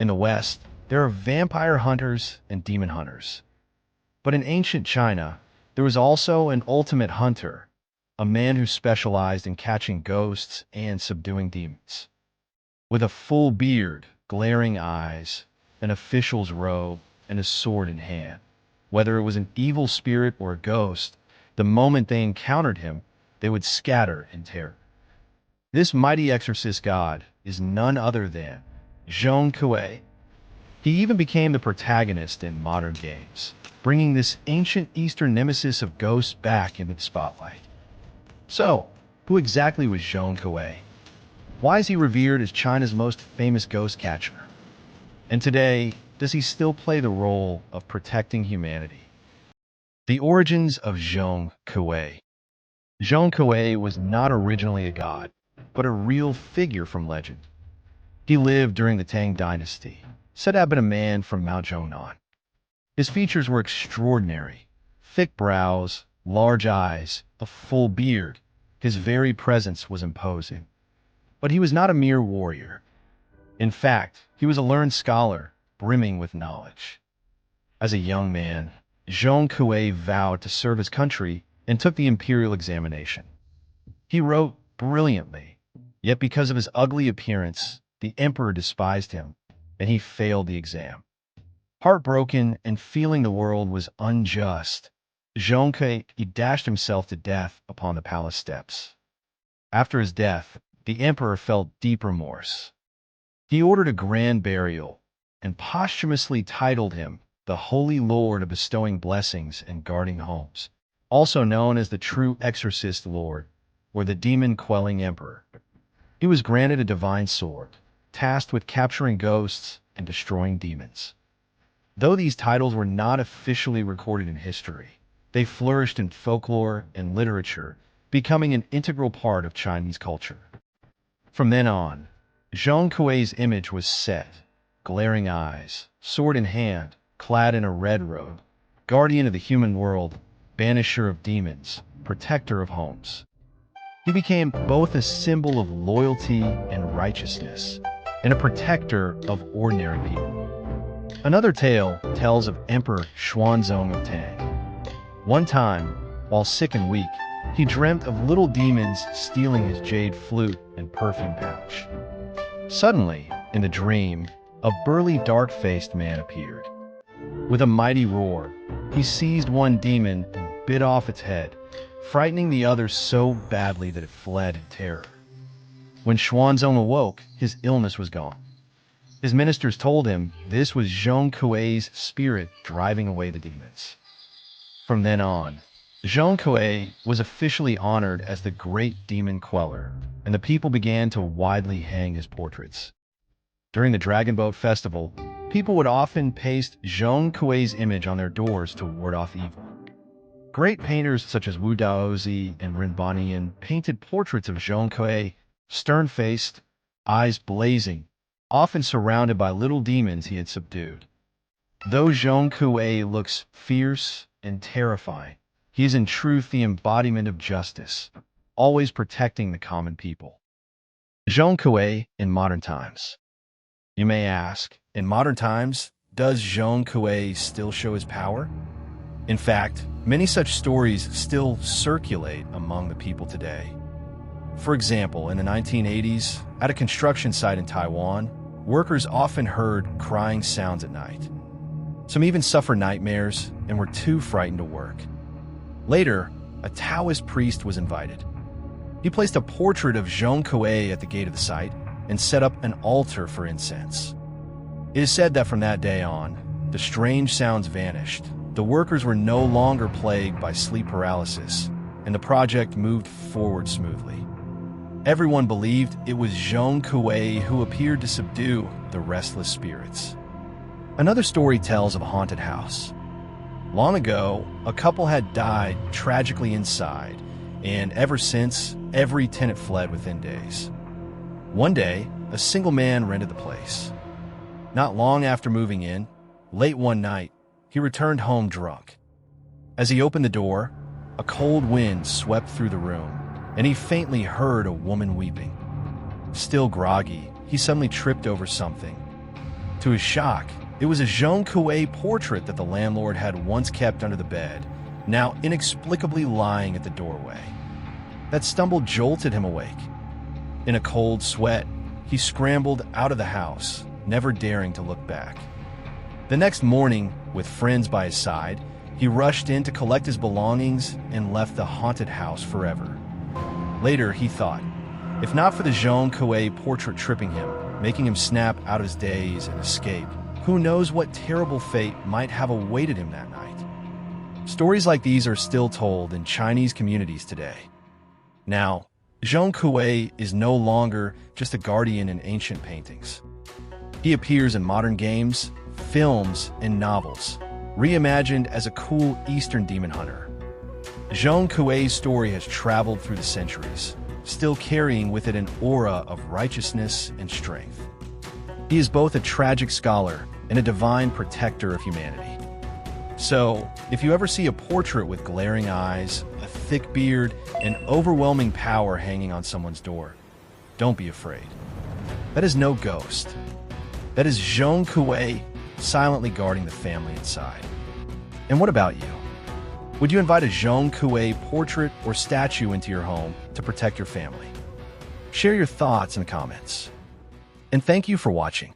In the West, there are vampire hunters and demon hunters. But in ancient China, there was also an ultimate hunter, a man who specialized in catching ghosts and subduing demons. With a full beard, glaring eyes, an official's robe, and a sword in hand. Whether it was an evil spirit or a ghost, the moment they encountered him, they would scatter in terror. This mighty exorcist god is none other than Zhong Kuei. He even became the protagonist in modern games, bringing this ancient Eastern nemesis of ghosts back into the spotlight. So, who exactly was Zhong Kuei? Why is he revered as China's most famous ghost catcher? And today, does he still play the role of protecting humanity? The origins of Zhong Kuei. Zhong Kuei was not originally a god, but a real figure from legend. He lived during the Tang Dynasty, said to have been a man from Mount Zhongnan. His features were extraordinary: thick brows, large eyes, a full beard. His very presence was imposing. But he was not a mere warrior. In fact, he was a learned scholar, brimming with knowledge. As a young man, Zhong Kuei vowed to serve his country and took the imperial examination. He wrote brilliantly, yet because of his ugly appearance, the emperor despised him, and he failed the exam. Heartbroken and feeling the world was unjust, Zhong Kuei dashed himself to death upon the palace steps. After his death, the emperor felt deep remorse. He ordered a grand burial and posthumously titled him the Holy Lord of bestowing blessings and guarding homes, also known as the true exorcist lord, or the demon-quelling emperor. He was granted a divine sword, tasked with capturing ghosts and destroying demons. Though these titles were not officially recorded in history, they flourished in folklore and literature, becoming an integral part of Chinese culture. From then on, Zhong Kuei's image was set: glaring eyes, sword in hand, clad in a red robe, guardian of the human world, banisher of demons, protector of homes. He became both a symbol of loyalty and righteousness, and a protector of ordinary people. Another tale tells of Emperor Xuanzong of Tang. One time, while sick and weak, he dreamt of little demons stealing his jade flute and perfume pouch. Suddenly, in the dream, a burly, dark-faced man appeared. With a mighty roar, he seized one demon and bit off its head, frightening the other so badly that it fled in terror. When Xuanzong awoke, his illness was gone. His ministers told him this was Zhong Kuei's spirit driving away the demons. From then on, Zhong Kuei was officially honored as the Great Demon Queller, and the people began to widely hang his portraits. During the Dragon Boat Festival, people would often paste Zhong Kuei's image on their doors to ward off evil. Great painters such as Wu Daozi and Ren Banian painted portraits of Zhong Kuei, stern-faced, eyes blazing, often surrounded by little demons he had subdued. Though Zhong Kuei looks fierce and terrifying, he is in truth the embodiment of justice, always protecting the common people. Zhong Kuei in modern times. You may ask, in modern times, does Zhong Kuei still show his power? In fact, many such stories still circulate among the people today. For example, in the 1980s, at a construction site in Taiwan, workers often heard crying sounds at night. Some even suffered nightmares and were too frightened to work. Later, a Taoist priest was invited. He placed a portrait of Zhong Kuei at the gate of the site and set up an altar for incense. It is said that from that day on, the strange sounds vanished. The workers were no longer plagued by sleep paralysis, and the project moved forward smoothly. Everyone believed it was Zhong Kuei who appeared to subdue the restless spirits. Another story tells of a haunted house. Long ago, a couple had died tragically inside, and ever since, every tenant fled within days. One day, a single man rented the place. Not long after moving in, late one night, he returned home drunk. As he opened the door, a cold wind swept through the room, and he faintly heard a woman weeping. Still groggy, he suddenly tripped over something. To his shock, it was a Zhong Kuei portrait that the landlord had once kept under the bed, now inexplicably lying at the doorway. That stumble jolted him awake. In a cold sweat, he scrambled out of the house, never daring to look back. The next morning, with friends by his side, he rushed in to collect his belongings and left the haunted house forever. Later, he thought, if not for the Zhong Kuei portrait tripping him, making him snap out of his daze and escape, who knows what terrible fate might have awaited him that night. Stories like these are still told in Chinese communities today. Now, Zhong Kuei is no longer just a guardian in ancient paintings. He appears in modern games, films, and novels, reimagined as a cool Eastern demon hunter. Zhong Kuei's story has traveled through the centuries, still carrying with it an aura of righteousness and strength. He is both a tragic scholar and a divine protector of humanity. So, if you ever see a portrait with glaring eyes, a thick beard, and overwhelming power hanging on someone's door, don't be afraid. That is no ghost. That is Zhong Kuei silently guarding the family inside. And what about you? Would you invite a Zhong Kuei portrait or statue into your home to protect your family? Share your thoughts in the comments. And thank you for watching.